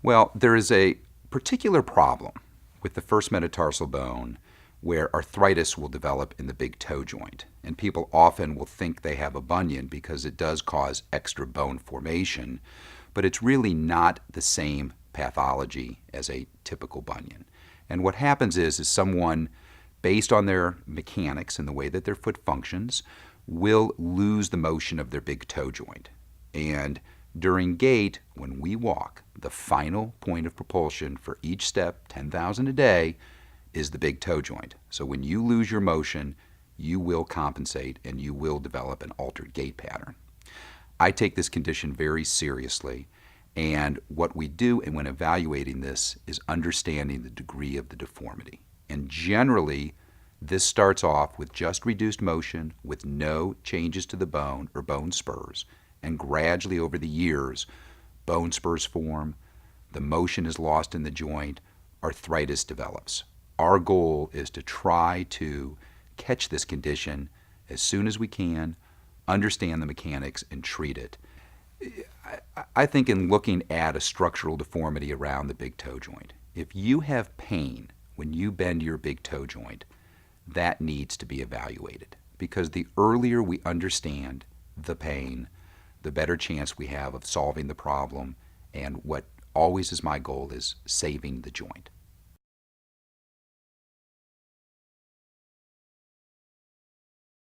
Well, there is a particular problem with the first metatarsal bone where arthritis will develop in the big toe joint. And people often will think they have a bunion because it does cause extra bone formation, but it's really not the same pathology as a typical bunion. And what happens is someone, based on their mechanics and the way that their foot functions, will lose the motion of their big toe joint. And during gait, when we walk, the final point of propulsion for each step, 10,000 a day, is the big toe joint. So when you lose your motion, you will compensate and you will develop an altered gait pattern. I take this condition very seriously, and what we do when evaluating this is understanding the degree of the deformity. And generally, this starts off with just reduced motion with no changes to the bone or bone spurs, and gradually over the years, bone spurs form, the motion is lost in the joint, arthritis develops. Our goal is to try to catch this condition as soon as we can, understand the mechanics, and treat it. I think in looking at a structural deformity around the big toe joint, if you have pain when you bend your big toe joint, that needs to be evaluated, because the earlier we understand the pain, the better chance we have of solving the problem, and what always is my goal is saving the joint.